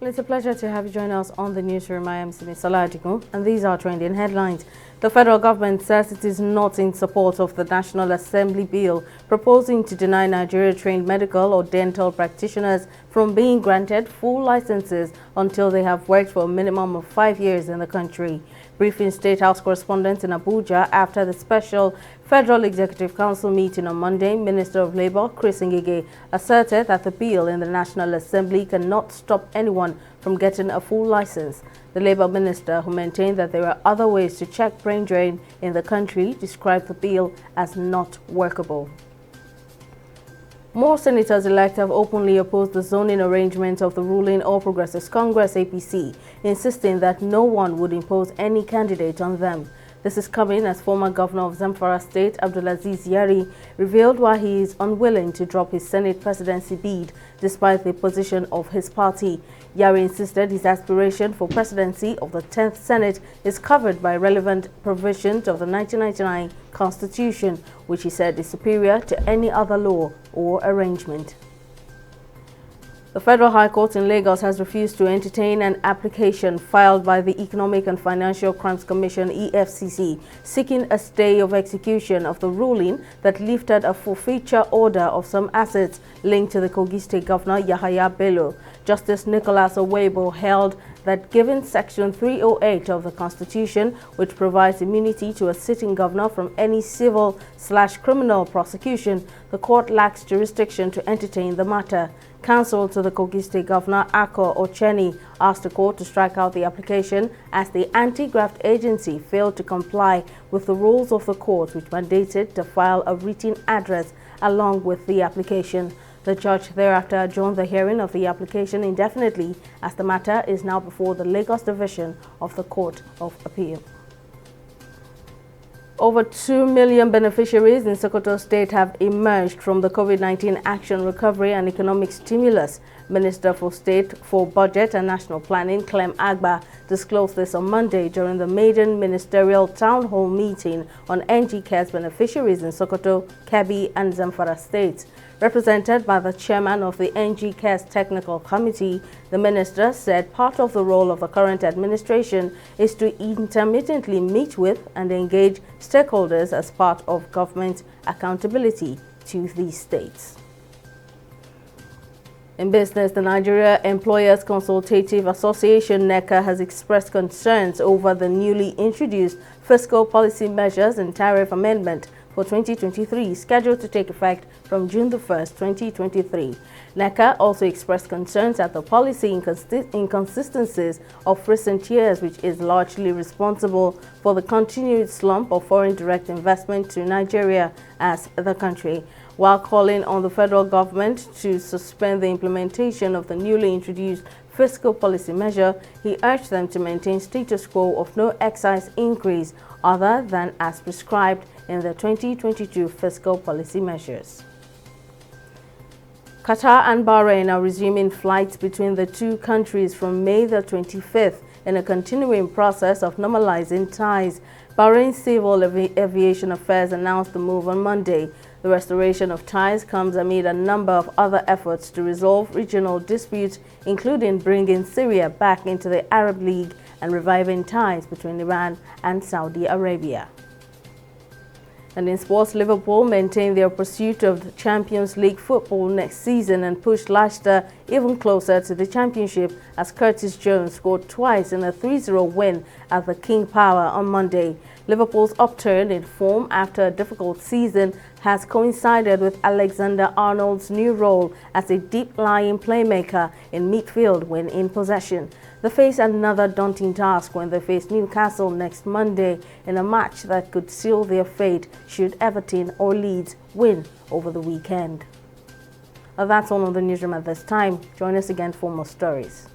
Well, it's a pleasure to have you join us on the newsroom. I am Simi Saladigo, and these are trending headlines. The federal government says it is not in support of the National Assembly bill proposing to deny Nigeria-trained medical or dental practitioners from being granted full licenses until they have worked for a minimum of 5 years in the country. Briefing State House correspondents in Abuja after the special Federal Executive Council meeting on Monday, Minister of Labour Chris Ngige asserted that the bill in the National Assembly cannot stop anyone from getting a full license. The Labour Minister, who maintained that there are other ways to check brain drain in the country, described the bill as not workable. More senators-elect have openly opposed the zoning arrangement of the ruling All Progressives Congress APC, insisting that no one would impose any candidate on them. This is coming as former governor of Zamfara State, Abdulaziz Yari, revealed why he is unwilling to drop his Senate presidency bid despite the position of his party. Yari insisted his aspiration for presidency of the 10th Senate is covered by relevant provisions of the 1999 Constitution, which he said is superior to any other law or arrangement. The Federal High Court in Lagos has refused to entertain an application filed by the Economic and Financial Crimes Commission (EFCC) seeking a stay of execution of the ruling that lifted a forfeiture order of some assets linked to the Kogi State Governor Yahaya Bello. Justice Nicholas Owebo held that given Section 308 of the Constitution, which provides immunity to a sitting governor from any civil/criminal prosecution, the court lacks jurisdiction to entertain the matter. Counsel to the Kogi State Governor, Ako Ocheni, asked the court to strike out the application as the anti-graft agency failed to comply with the rules of the court, which mandated to file a written address along with the application. The judge thereafter adjourned the hearing of the application indefinitely, as the matter is now before the Lagos Division of the Court of Appeal. Over 2 million beneficiaries in Sokoto State have emerged from the COVID-19 Action Recovery and Economic Stimulus. Minister for State for Budget and National Planning, Clem Agba, disclosed this on Monday during the maiden ministerial town hall meeting on NG Cares beneficiaries in Sokoto, Kebbi and Zamfara states. Represented by the chairman of the NG Cares Technical Committee, the minister said part of the role of the current administration is to intermittently meet with and engage stakeholders as part of government accountability to these states. In business, the Nigeria Employers Consultative Association (NECA) has expressed concerns over the newly introduced fiscal policy measures and tariff amendment for 2023, scheduled to take effect from June 1st, 2023. NECA also expressed concerns at the policy inconsistencies of recent years, which is largely responsible for the continued slump of foreign direct investment to Nigeria as the country. While calling on the federal government to suspend the implementation of the newly introduced fiscal policy measure, he urged them to maintain status quo of no excise increase other than as prescribed in the 2022 fiscal policy measures. Qatar and Bahrain are resuming flights between the two countries from May the 25th in a continuing process of normalizing ties. Bahrain Civil Aviation Affairs announced the move on Monday. The restoration of ties comes amid a number of other efforts to resolve regional disputes, including bringing Syria back into the Arab League and reviving ties between Iran and Saudi Arabia. And in sports, Liverpool maintained their pursuit of the Champions League football next season and pushed Leicester even closer to the championship as Curtis Jones scored twice in a 3-0 win at the King Power on Monday. Liverpool's upturn in form after a difficult season has coincided with Alexander-Arnold's new role as a deep-lying playmaker in midfield when in possession. They face another daunting task when they face Newcastle next Monday in a match that could seal their fate should Everton or Leeds win over the weekend. That's all on the newsroom at this time. Join us again for more stories.